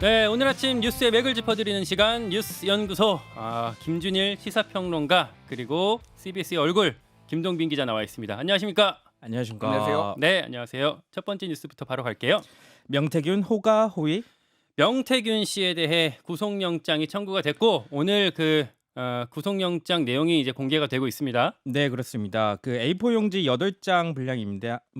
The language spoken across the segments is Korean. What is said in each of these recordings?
네, 오늘 아침 뉴스의 맥을 짚어드리는 시간 뉴스 연구소. 김준일 시사평론가 그리고 CBS의 얼굴 김동빈 기자 나와 있습니다. 안녕하십니까? 안녕하십니까. 안녕하세요. 네, 안녕하세요. 첫 번째 뉴스부터 바로 갈게요. 명태균 호가 호위. 명태균 씨에 대해 구속영장이 청구가 됐고 오늘 구속영장 내용이 이제 공개가 되고 있습니다. 네, 그렇습니다. 그 A4 용지 8장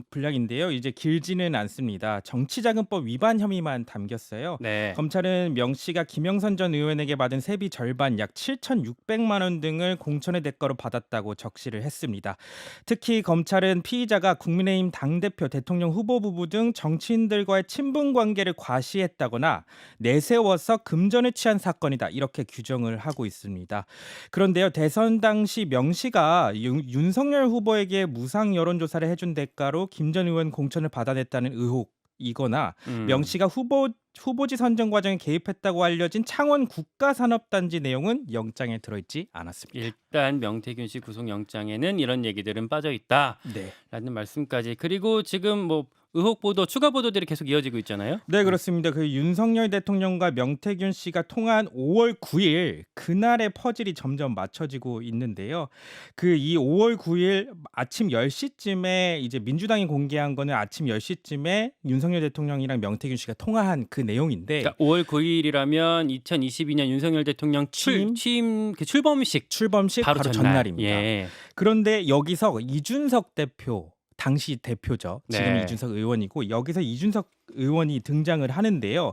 분량인데요. 이제 길지는 않습니다. 정치자금법 위반 혐의만 담겼어요. 네. 검찰은 명 씨가 김영선 전 의원에게 받은 세비 절반 약 7,600만 원 등을 공천의 대가로 받았다고 적시를 했습니다. 특히 검찰은 피의자가 국민의힘 당대표, 대통령 후보 부부 등 정치인들과의 친분 관계를 과시했다거나 내세워서 금전을 취한 사건이다. 이렇게 규정을 하고 있습니다. 그런데요, 대선 당시 명 씨가 윤석열 후보에게 무상 여론조사를 해준 대가로 김 전 의원 공천을 받아냈다는 의혹이거나 명 씨가 후보지 선정 과정에 개입했다고 알려진 창원 국가산업단지 내용은 영장에 들어있지 않았습니다. 일단 명태균 씨 구속영장에는 이런 얘기들은 빠져 있다라는 네. 말씀까지. 그리고 지금 의혹 보도, 추가 보도들이 계속 이어지고 있잖아요. 네, 그렇습니다. 그 윤석열 대통령과 명태균 씨가 통한 5월 9일 그날의 퍼즐이 점점 맞춰지고 있는데요. 이 5월 9일 아침 10시쯤에 이제 민주당이 공개한 거는 아침 10시쯤에 윤석열 대통령이랑 명태균 씨가 통화한 그 내용인데, 그러니까 5월 9일이라면 2022년 윤석열 대통령 취임 그 출범식 바로 전날입니다. 예. 그런데 여기서 이준석 대표, 당시 대표죠. 지금 네. 이준석 의원이고, 여기서 이준석 의원이 등장을 하는데요.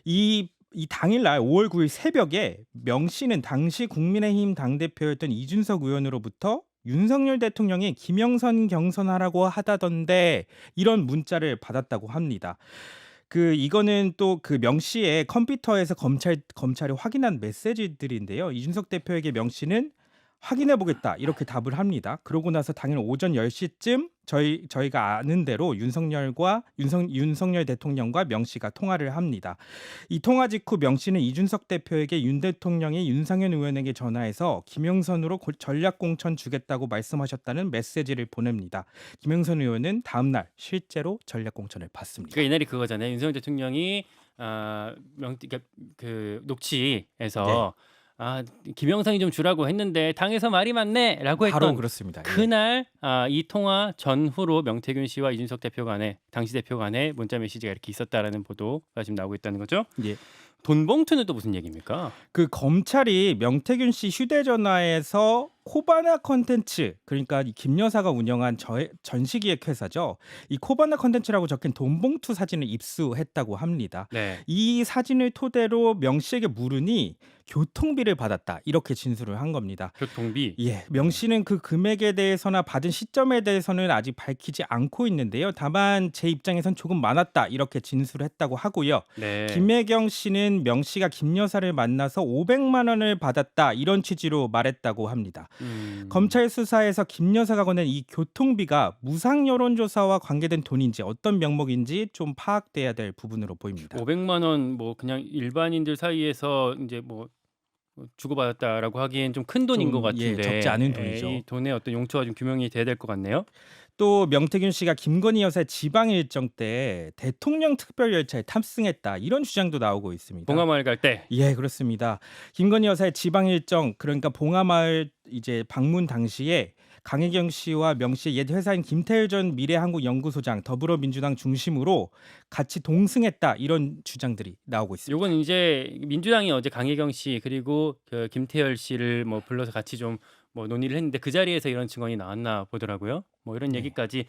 이 당일날 5월 9일 새벽에 명 씨는 당시 국민의힘 당대표였던 이준석 의원으로부터 윤석열 대통령이 김영선 경선하라고 하다던데 이런 문자를 받았다고 합니다. 이거는 또 명 씨의 컴퓨터에서 검찰이 확인한 메시지들인데요. 이준석 대표에게 명 씨는 확인해 보겠다 이렇게 답을 합니다. 그러고 나서 당일 오전 10시쯤 저희가 아는 대로 윤석열 대통령과 명 씨가 통화를 합니다. 이 통화 직후 명 씨는 이준석 대표에게 윤 대통령이 윤상현 의원에게 전화해서 김영선으로 전략 공천 주겠다고 말씀하셨다는 메시지를 보냅니다. 김영선 의원은 다음 날 실제로 전략 공천을 받습니다. 그러니까 이날이 그거잖아요. 윤석열 대통령이 녹취에서 김영선이 좀 주라고 했는데 당에서 말이 많네라고 했던 바로 그렇습니다. 그날 이 통화 전후로 명태균 씨와 이준석 대표 간에 당시 대표 간에 문자 메시지가 이렇게 있었다라는 보도가 지금 나오고 있다는 거죠. 예. 돈 봉투는 또 무슨 얘기입니까? 검찰이 명태균 씨 휴대전화에서 코바나 컨텐츠, 그러니까 김 여사가 운영한 전시기획 회사죠. 이 코바나 컨텐츠라고 적힌 돈 봉투 사진을 입수했다고 합니다. 네. 이 사진을 토대로 명 씨에게 물으니 교통비를 받았다 이렇게 진술을 한 겁니다. 교통비. 예, 명 씨는 그 금액에 대해서나 받은 시점에 대해서는 아직 밝히지 않고 있는데요. 다만 제 입장에선 조금 많았다 이렇게 진술을 했다고 하고요. 네. 김혜경 씨는 명 씨가 김 여사를 만나서 500만 원을 받았다 이런 취지로 말했다고 합니다. 검찰 수사에서 김 여사가 건넨 이 교통비가 무상 여론조사와 관계된 돈인지 어떤 명목인지 좀 파악돼야 될 부분으로 보입니다. 500만 원 그냥 일반인들 사이에서 이제 주고받았다라고 하기엔 좀 큰 돈인 것 같은데 적지 않은 돈이죠. 이 돈의 어떤 용처가 좀 규명이 돼야 될 것 같네요. 또 명태균 씨가 김건희 여사의 지방 일정 때 대통령 특별 열차에 탑승했다 이런 주장도 나오고 있습니다. 봉하마을 갈 때. 예, 그렇습니다. 김건희 여사의 지방 일정, 그러니까 봉하마을 이제 방문 당시에 강혜경 씨와 명 씨의 옛 회사인 김태일 전 미래한국연구소장, 더불어민주당 중심으로 같이 동승했다 이런 주장들이 나오고 있습니다. 요건 이제 민주당이 어제 강혜경 씨 그리고 김태열 씨를 불러서 같이 좀 논의를 했는데 그 자리에서 이런 증언이 나왔나 보더라고요. 이런 얘기까지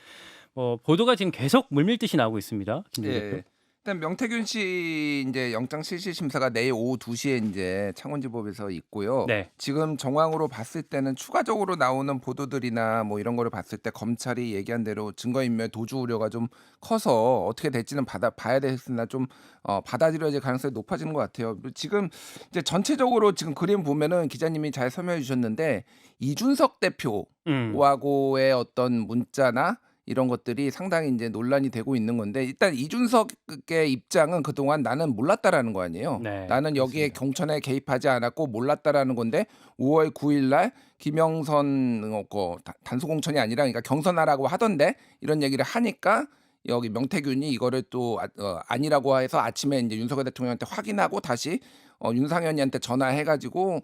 보도가 지금 계속 물밀듯이 나오고 있습니다. 김 대표. 예. 일단 명태균 씨 이제 영장 실시 심사가 내일 오후 2시에 이제 창원지법에서 있고요. 네. 지금 정황으로 봤을 때는 추가적으로 나오는 보도들이나 이런 거를 봤을 때 검찰이 얘기한 대로 증거인멸 도주 우려가 좀 커서 어떻게 될지는 봐야 됐으나 좀 받아들여질 가능성이 높아지는 것 같아요. 지금 이제 전체적으로 지금 그림 보면은 기자님이 잘 설명해 주셨는데 이준석 대표하고의 어떤 문자나 이런 것들이 상당히 이제 논란이 되고 있는 건데, 일단 이준석의 입장은 그동안 나는 몰랐다라는 거 아니에요. 네, 나는 여기에 그렇습니다. 경천에 개입하지 않았고 몰랐다라는 건데 5월 9일 날 김영선 단수 공천이 아니라 그러니까 경선하라고 하던데 이런 얘기를 하니까 여기 명태균이 이거를 또 아니라고 해서 아침에 이제 윤석열 대통령한테 확인하고 다시 윤상현이한테 전화해 가지고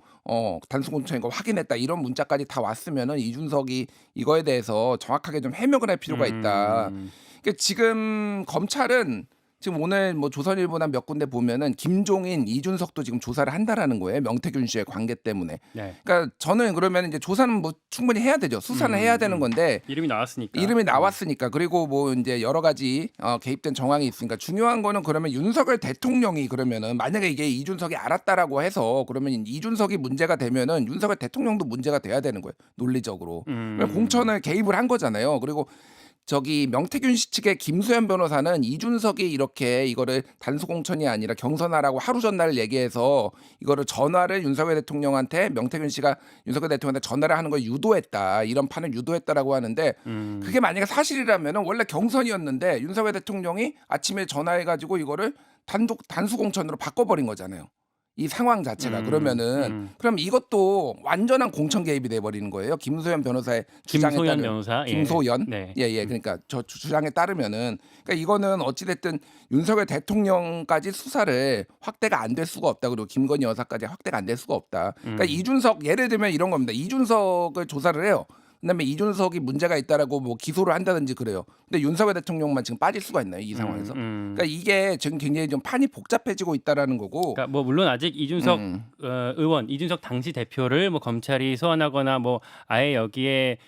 단순공천인 거 확인했다 이런 문자까지 다 왔으면은 이준석이 이거에 대해서 정확하게 좀 해명을 할 필요가 있다. 음. 그러니까 지금 검찰은 지금 오늘 뭐 조선일보나 몇 군데 보면은 김종인, 이준석도 지금 조사를 한다라는 거예요. 명태균 씨의 관계 때문에. 네. 그러니까 저는 그러면 이제 조사는 뭐 충분히 해야 되죠. 수사는 해야 되는 건데 이름이 나왔으니까. 이름이 나왔으니까 그리고 뭐 이제 여러 가지 개입된 정황이 있으니까 중요한 거는 그러면 윤석열 대통령이 그러면은 만약에 이게 이준석이 알았다라고 해서 그러면 이준석이 문제가 되면은 윤석열 대통령도 문제가 돼야 되는 거예요. 논리적으로. 왜냐면 공천을 개입을 한 거잖아요. 그리고 저기 명태균 씨 측의 김수현 변호사는 이준석이 이렇게 이거를 단수 공천이 아니라 경선하라고 하루 전날 얘기해서 이거를 전화를 윤석열 대통령한테 명태균 씨가 윤석열 대통령한테 전화를 하는 걸 유도했다. 이런 판을 유도했다라고 하는데 그게 만약에 사실이라면은 원래 경선이었는데 윤석열 대통령이 아침에 전화해 가지고 이거를 단수 공천으로 바꿔버린 거잖아요. 이 상황 자체가 그러면은 그럼 이것도 완전한 공천 개입이 돼 버리는 거예요. 김소연 변호사의 주장에 김소연 따르면 변호사. 김소연 네. 그러니까 저 주장에 따르면은 그러니까 이거는 어찌 됐든 윤석열 대통령까지 수사를 확대가 안 될 수가 없다. 그리고 김건희 여사까지 확대가 안 될 수가 없다. 그러니까 이준석 예를 들면 이런 겁니다. 이준석을 조사를 해요. 그다음에 이준석이 문제가 있다라고 뭐 기소를 한다든지 그래요. 근데 윤석열 대통령만 지금 빠질 수가 있나요? 이 상황에서? 그러니까 이게 지금 굉장히 좀 판이 복잡해지고 있다라는 거고. 그러니까 뭐 물론 아직 이준석 의원, 이준석 당시 대표를 뭐 검찰이 소환하거나 뭐 아예 여기에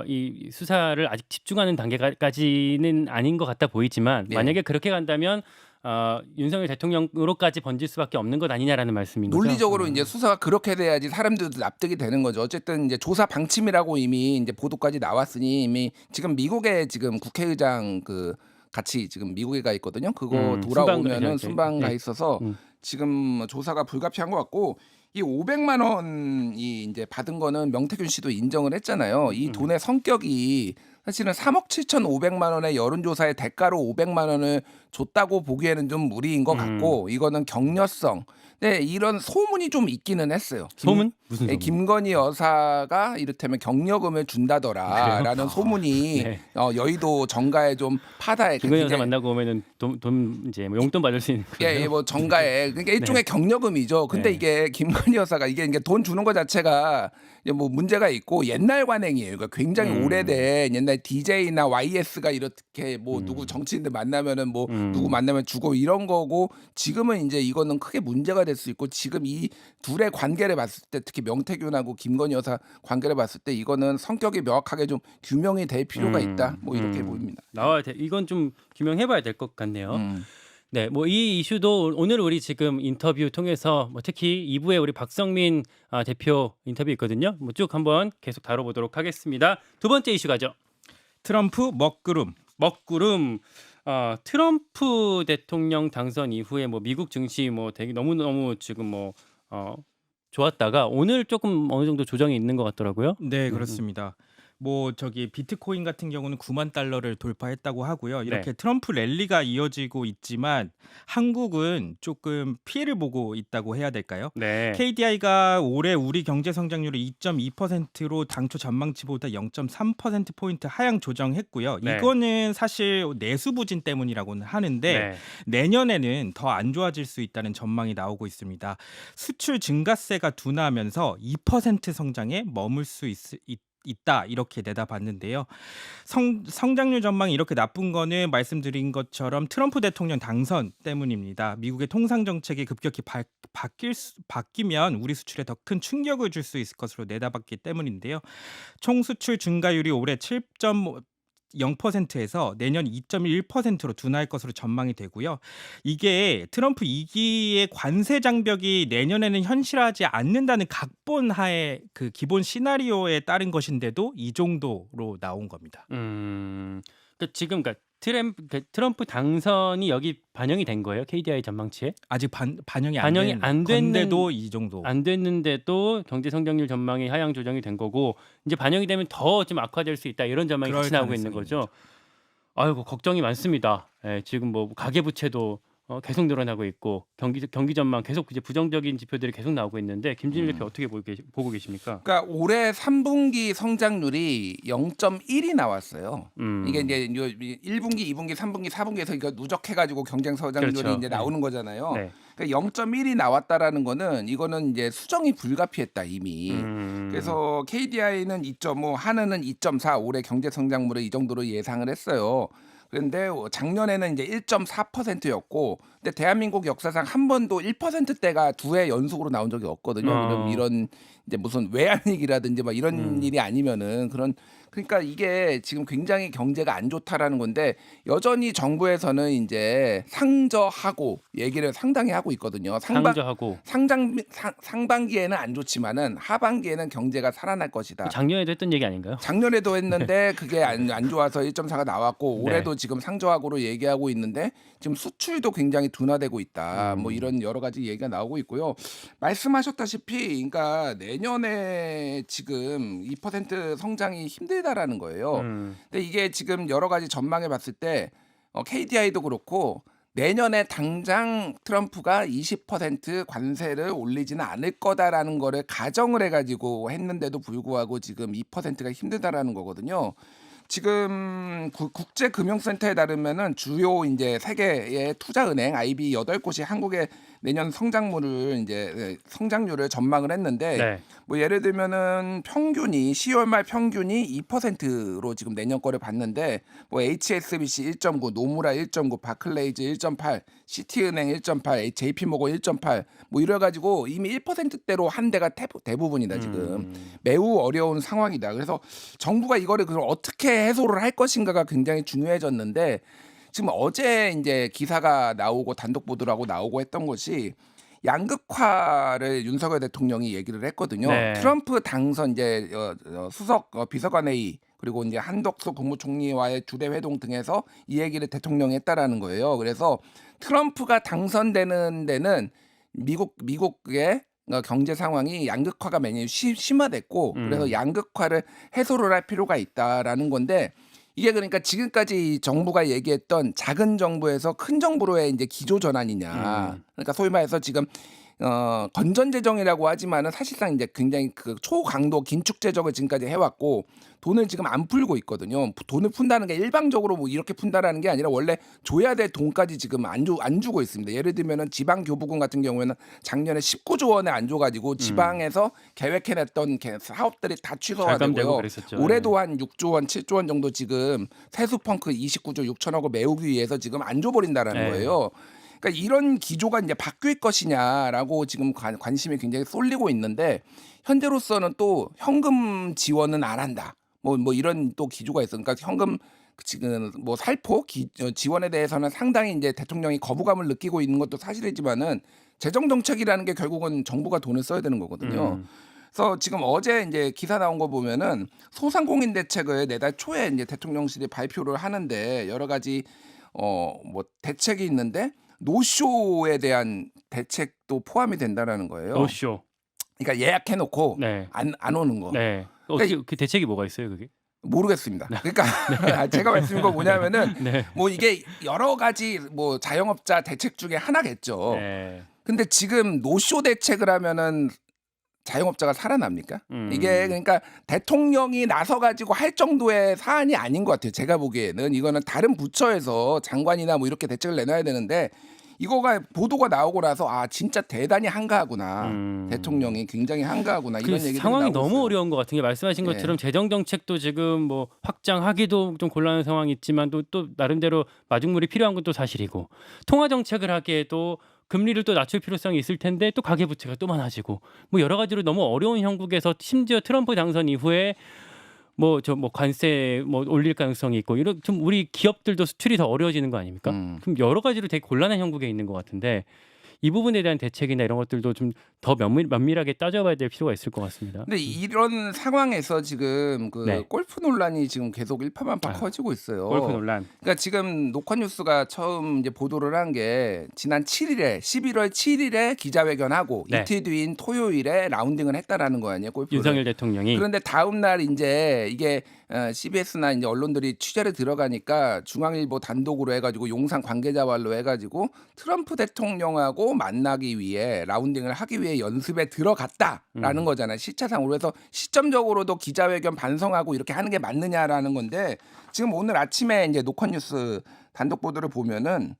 이 수사를 아직 집중하는 단계까지는 아닌 것 같아 보이지만 네. 만약에 그렇게 간다면 윤석열 대통령으로까지 번질 수밖에 없는 것 아니냐라는 말씀인 거죠. 논리적으로 이제 수사가 그렇게 돼야지 사람들도 납득이 되는 거죠. 어쨌든 이제 조사 방침이라고 이미 이제 보도까지 나왔으니 이미 지금 미국에 지금 국회의장 그 같이 지금 미국에 가 있거든요. 그거 돌아오면은 순방 가 있어서 지금 조사가 불가피한 것 같고 이 500만 원이 이제 받은 거는 명태균 씨도 인정을 했잖아요. 이 돈의 성격이 사실은 3억 7,500만 원의 여론조사의 대가로 500만 원을 줬다고 보기에는 좀 무리인 것 같고 이거는 격려성. 네, 이런 소문이 좀 있기는 했어요. 소문? 무슨 소문? 김건희 여사가 이를테면 격려금을 준다더라라는 소문이 네. 여의도 정가에 좀 파다에 김건희 여사 만나고 오면은 돈 이제 뭐 용돈 받을 수 있는 예, 뭐 정가에 그러니까 일종의 격려금이죠. 근데 네. 이게 김건희 여사가 이게 돈 주는 것 자체가 이제 뭐 문제가 있고 옛날 관행이에요. 그러니까 굉장히 오래된 옛날 DJ나 YS가 이렇게 뭐 누구 정치인들 만나면은 뭐 누구 만나면 주고 이런 거고 지금은 이제 이거는 크게 문제가 될 수 있고 지금 이 둘의 관계를 봤을 때 특히 명태균하고 김건희 여사 관계를 봤을 때 이거는 성격이 명확하게 좀 규명이 될 필요가 있다. 뭐 이렇게 보입니다. 나와야 돼. 이건 좀 규명해봐야 될 것 같네요. 네, 뭐 이 이슈도 오늘 우리 지금 인터뷰 통해서 뭐 특히 2부에 우리 박성민 대표 인터뷰 있거든요. 뭐 쭉 한번 계속 다뤄보도록 하겠습니다. 두 번째 이슈 가죠. 트럼프 먹구름. 트럼프 대통령 당선 이후에 뭐 미국 증시 뭐 되게 너무 지금 뭐 좋았다가 오늘 조금 어느 정도 조정이 있는 것 같더라고요. 네, 그렇습니다. 뭐 저기 비트코인 같은 경우는 9만 달러를 돌파했다고 하고요. 이렇게 네. 트럼프 랠리가 이어지고 있지만 한국은 조금 피해를 보고 있다고 해야 될까요? 네. KDI가 올해 우리 경제 성장률을 2.2%로 당초 전망치보다 0.3% 포인트 하향 조정했고요. 네. 이거는 사실 내수 부진 때문이라고는 하는데 네. 내년에는 더 안 좋아질 수 있다는 전망이 나오고 있습니다. 수출 증가세가 둔화하면서 2% 성장에 머물 수 있다 이렇게 내다봤는데요. 성장률 전망이 이렇게 나쁜 거는 말씀드린 것처럼 트럼프 대통령 당선 때문입니다. 미국의 통상 정책이 급격히 바뀌면 우리 수출에 더 큰 충격을 줄 수 있을 것으로 내다봤기 때문인데요. 총 수출 증가율이 올해 7.0%에서 내년 2.1%로 둔화할 것으로 전망이 되고요. 이게 트럼프 2기의 관세 장벽이 내년에는 현실화하지 않는다는 각본하에 그 기본 시나리오에 따른 것인데도 이 정도로 나온 겁니다. 그러니까 지금 트럼프 당선이 여기 반영이 된 거예요? KDI 전망치에? 아직 반영이 반영이 안 됐는데도 이 정도. 안 됐는데도 경제 성장률 전망이 하향 조정이 된 거고 이제 반영이 되면 더 좀 악화될 수 있다 이런 전망이 같이 나오고 있는 거죠. 아이고 걱정이 많습니다. 예, 지금 뭐 가계 부채도 계속 늘어나고 있고 경기 전망 계속 이제 부정적인 지표들이 계속 나오고 있는데 김준일 대표 어떻게 보고 계십니까? 그러니까 올해 3분기 성장률이 0.1이 나왔어요. 이게 음. 이제 1분기, 2분기, 3분기, 4분기에서 이거 누적해가지고 경쟁 성장률이 그렇죠. 이제 네. 나오는 거잖아요. 네. 그러니까 0.1이 나왔다라는 거는 이거는 이제 수정이 불가피했다 이미. 그래서 KDI는 2.5, 한은은 2.4 올해 경제 성장률을 이 정도로 예상을 했어요. 그런데 작년에는 이제 1.4%였고, 근데 대한민국 역사상 한 번도 1%대가 두 해 연속으로 나온 적이 없거든요. 그럼 어. 이런 이제 무슨 외환위기라든지 막 이런 음. 일이 아니면은 그러니까 이게 지금 굉장히 경제가 안 좋다라는 건데 여전히 정부에서는 이제 상저하고 얘기를 상당히 하고 있거든요. 상저하고 상반기에는 안 좋지만은 하반기에는 경제가 살아날 것이다. 작년에도 했던 얘기 아닌가요? 작년에도 했는데 그게 안 좋아서 1.4가 나왔고 네. 올해도 지금 상저하고로 얘기하고 있는데 지금 수출도 굉장히 둔화되고 있다. 뭐 이런 여러 가지 얘기가 나오고 있고요. 말씀하셨다시피 그러니까 내년에 지금 2% 성장이 힘들다라는 거예요. 근데 이게 지금 여러 가지 전망해 봤을 때 KDI도 그렇고 내년에 당장 트럼프가 20% 관세를 올리지는 않을 거다라는 거를 가정을 해가지고 했는데도 불구하고 지금 2%가 힘들다라는 거거든요. 지금 국제금융센터에 따르면은 주요 이제 세계의 투자은행 IB 8곳이 한국의 내년 성장률을 이제 성장률을 전망을 했는데 네. 뭐 예를 들면은 평균이 10월 말 평균이 2%로 지금 내년 거를 봤는데 뭐 HSBC 1.9, 노무라 1.9, 바클레이즈 1.8, 시티은행 1.8, JP모건 1.8 뭐 이래 가지고 이미 1%대로 한 대가 대부분이다 지금. 매우 어려운 상황이다. 그래서 정부가 이거를 그럼 어떻게 해소를 할 것인가가 굉장히 중요해졌는데 지금 어제 이제 기사가 나오고 단독 보도라고 나오고 했던 것이 양극화를 윤석열 대통령이 얘기를 했거든요. 네. 트럼프 당선 이제 수석 비서관회의 그리고 이제 한덕수 국무총리와의 주대 회동 등에서 이 얘기를 대통령이 했다라는 거예요. 그래서 트럼프가 당선되는 데는 미국의 경제 상황이 양극화가 매년 심화됐고 그래서 양극화를 해소를 할 필요가 있다라는 건데 이게 그러니까 지금까지 정부가 얘기했던 작은 정부에서 큰 정부로의 이제 기조 전환이냐. 그러니까 소위 말해서 지금 건전 재정이라고 하지만은 사실상 이제 굉장히 그 초강도 긴축 재정을 지금까지 해왔고 돈을 지금 안 풀고 있거든요. 돈을 푼다는 게 일방적으로 뭐 이렇게 푼다라는 게 아니라 원래 줘야 될 돈까지 지금 안 주고 있습니다. 예를 들면은 지방교부금 같은 경우에는 작년에 19조 원에 안 줘가지고 지방에서 계획해냈던 사업들이 다 취소가 절감되고 되고요. 그랬었죠. 올해도 한 6조 원, 7조 원 정도 지금 세수 펑크 29조 6천억을 메우기 위해서 지금 안 줘버린다라는 네. 거예요. 그러니까 이런 기조가 이제 바뀔 것이냐라고 지금 관심이 굉장히 쏠리고 있는데 현재로서는 또 현금 지원은 안 한다. 뭐 이런 또 기조가 있어. 그러니까 현금 지금 뭐 살포 지원에 대해서는 상당히 이제 대통령이 거부감을 느끼고 있는 것도 사실이지만은 재정 정책이라는 게 결국은 정부가 돈을 써야 되는 거거든요. 그래서 지금 어제 이제 기사 나온 거 보면은 소상공인 대책을 내달 초에 이제 대통령실이 발표를 하는데 여러 가지 뭐 대책이 있는데 노쇼에 대한 대책도 포함이 된다라는 거예요. 노쇼. 그러니까 예약해놓고 네. 안 오는 거. 네. 어떻게 그 대책이 뭐가 있어요, 그게? 모르겠습니다. 그러니까 제가 말씀드린 거 뭐냐면은 네. 뭐 이게 여러 가지 뭐 자영업자 대책 중에 하나겠죠. 네. 근데 지금 노쇼 대책을 하면은 자영업자가 살아납니까? 이게 그러니까 대통령이 나서 가지고 할 정도의 사안이 아닌 것 같아요. 제가 보기에는 이거는 다른 부처에서 장관이나 뭐 이렇게 대책을 내놔야 되는데 이거가 보도가 나오고 나서 아 진짜 대단히 한가하구나. 대통령이 굉장히 한가하구나 그 이런 얘기들이 상황이 나오고 너무 있어요. 어려운 것 같은 게 말씀하신 네. 것처럼 재정 정책도 지금 뭐 확장하기도 좀 곤란한 상황이 있지만 또 나름대로 마중물이 필요한 건 또 사실이고 통화 정책을 하기에도 금리를 또 낮출 필요성이 있을 텐데 또 가계 부채가 또 많아지고 뭐 여러 가지로 너무 어려운 형국에서 심지어 트럼프 당선 이후에 뭐 관세 뭐 올릴 가능성이 있고 이런 좀 우리 기업들도 수출이 더 어려워지는 거 아닙니까? 그럼 여러 가지로 되게 곤란한 형국에 있는 것 같은데 이 부분에 대한 대책이나 이런 것들도 좀 더 면밀하게 따져봐야 될 필요가 있을 것 같습니다. 근데 이런 상황에서 지금 그 네. 골프 논란이 지금 계속 일파만파 아, 커지고 있어요. 골프 논란. 그러니까 지금 녹화뉴스가 처음 이제 보도를 한 게 지난 7일에 11월 7일에 기자회견하고 네. 이틀 뒤인 토요일에 라운딩을 했다라는 거 아니에요, 골프를. 윤석열 대통령이 그런데 다음 날 이제 이게 CBS나 이제 언론들이 취재를 들어가니까 중앙일보 단독으로 해가지고 용산 관계자발로 해가지고 트럼프 대통령하고 만나기 위해 라운딩을 하기 위해 연습에 들어갔다라는 거잖아요. 시차상으로. 그래서 시점적으로도 기자회견 반성하고 이렇게 하는 게 맞느냐라는 건데 지금 오늘 아침에 이제 녹화뉴스 단독 보도를 보면은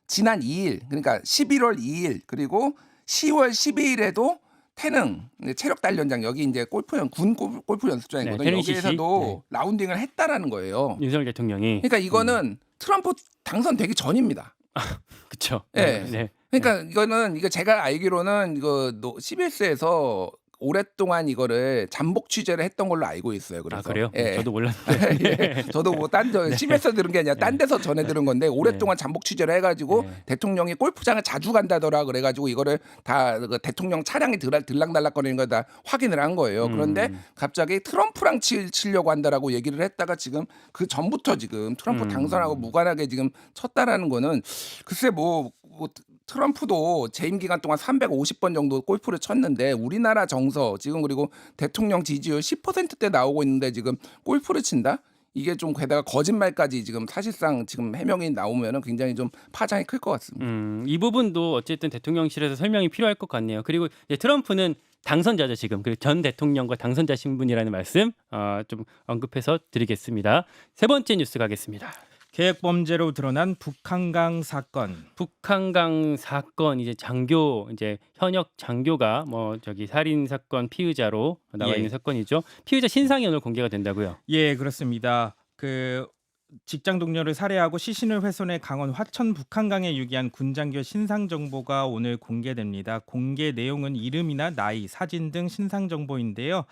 지난 2일 그러니까 11월 2일 그리고 10월 12일에도 태능 체력 단련장 여기 이제 군 골프 연습장이거든요. 네, 태능 여기에서도 라운딩을 했다라는 거예요. 윤석열 대통령이 그러니까 이거는 트럼프 당선되기 전입니다. 그렇죠. 예. 네. 그러니까 이거 제가 알기로는 이거 CBS에서 오랫동안 이거를 잠복 취재를 했던 걸로 알고 있어요. 그래서 아, 그래요? 예. 저도 몰랐는데. 예. 저도 뭐 CBS에서 들은 게 아니라 딴 데서 전해 들은 건데 오랫동안 잠복 취재를 해가지고 네. 대통령이 골프장을 자주 간다더라 그래가지고 이거를 다 그 대통령 차량이 들락날락거리는 거 다 확인을 한 거예요. 그런데 갑자기 트럼프랑 치려고 한다라고 얘기를 했다가 지금 그 전부터 지금 트럼프 당선하고 무관하게 지금 쳤다라는 거는 글쎄 뭐 트럼프도 재임 기간 동안 350번 정도 골프를 쳤는데 우리나라 정서 지금 그리고 대통령 지지율 10%대 나오고 있는데 지금 골프를 친다? 이게 좀 게다가 거짓말까지 지금 사실상 지금 해명이 나오면은 굉장히 좀 파장이 클 것 같습니다. 이 부분도 어쨌든 대통령실에서 설명이 필요할 것 같네요. 그리고 이제 트럼프는 당선자죠 지금. 그리고 전 대통령과 당선자 신분이라는 말씀 좀 언급해서 드리겠습니다. 세 번째 뉴스 가겠습니다. 계획 범죄로 드러난 북한강 사건. 북한강 사건 이제 현역 장교가 살인 사건 피의자로 나와 예. 있는 사건이죠. 피의자 신상이 오늘 공개가 된다고요. 예, 그렇습니다. 그 직장 동료를 살해하고 시신을 훼손해 강원 화천 북한강에 유기한 군장교 신상 정보가 오늘 공개됩니다. 공개 내용은 이름이나 나이, 사진 등 신상 정보인데요.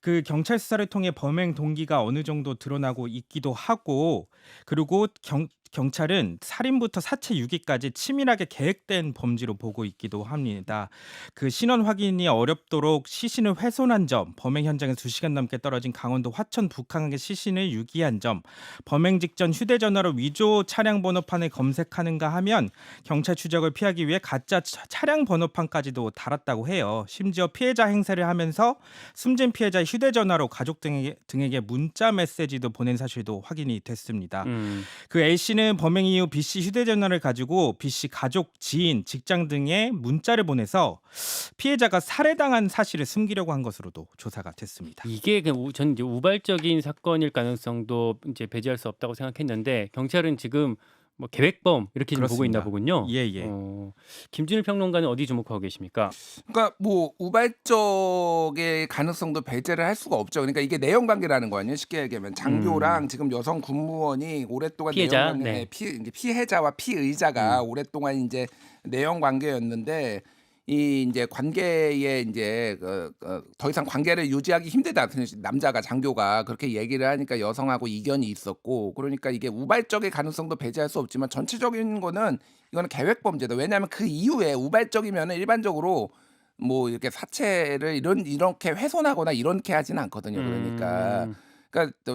그 경찰 수사를 통해 범행 동기가 어느 정도 드러나고 있기도 하고, 그리고 경찰은 살인부터 사체 유기까지 치밀하게 계획된 범죄로 보고 있기도 합니다. 그 신원 확인이 어렵도록 시신을 훼손한 점, 범행 현장에 2시간 넘게 떨어진 강원도 화천 북한강의 시신을 유기한 점, 범행 직전 휴대전화로 위조 차량 번호판을 검색하는가 하면 경찰 추적을 피하기 위해 가짜 차량 번호판까지도 달았다고 해요. 심지어 피해자 행세를 하면서 숨진 피해자의 휴대전화로 가족 등에게 문자 메시지도 보낸 사실도 확인이 됐습니다. 그 A씨는 범행 이후 B씨 휴대전화를 가지고 B씨 가족, 지인, 직장 등에 문자를 보내서 피해자가 살해당한 사실을 숨기려고 한 것으로도 조사가 됐습니다. 이게 전 이제 우발적인 사건일 가능성도 이제 배제할 수 없다고 생각했는데 경찰은 지금 계획범 이렇게 좀 보고 있나 보군요. 예. 김준일 평론가는 어디 주목하고 계십니까? 그러니까 뭐 우발적의 가능성도 배제를 할 수가 없죠. 그러니까 이게 내연 관계라는 거 아니에요. 쉽게 얘기하면 장교랑 지금 여성 군무원이 오랫동안 피해자, 내연 관계, 네. 이제 피해자와 피의자가 오랫동안 이제 내연 관계였는데 이 이제 관계에 이제 더 이상 관계를 유지하기 힘들다. 남자가 장교가 그렇게 얘기를 하니까 여성하고 이견이 있었고 그러니까 이게 우발적의 가능성도 배제할 수 없지만 전체적인 거는 이거는 계획 범죄다. 왜냐하면 그 이후에 우발적이면은 일반적으로 뭐 이렇게 사체를 이렇게 훼손하거나 이렇게 하지는 않거든요. 그러니까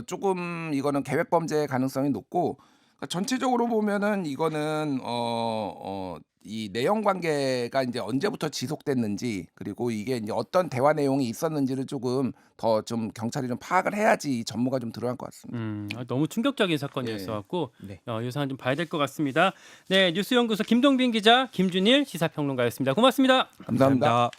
조금 이거는 계획 범죄의 가능성이 높고 그러니까 전체적으로 보면은 이거는 이 내연 관계가 이제 언제부터 지속됐는지 그리고 이게 이제 어떤 대화 내용이 있었는지를 조금 더 좀 경찰이 좀 파악을 해야지 전무가 좀 들어갈 것 같습니다. 너무 충격적인 사건이었어갖고 네. 이 사안 좀 봐야 될 것 같습니다. 네, 뉴스연구소 김동빈 기자, 김준일 시사평론가였습니다. 고맙습니다. 감사합니다.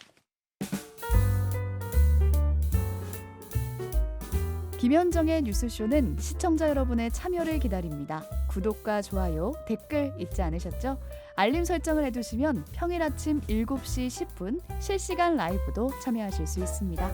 김현정의 뉴스쇼는 시청자 여러분의 참여를 기다립니다. 구독과 좋아요, 댓글 잊지 않으셨죠? 알림 설정을 해두시면 평일 아침 7시 10분 실시간 라이브도 참여하실 수 있습니다.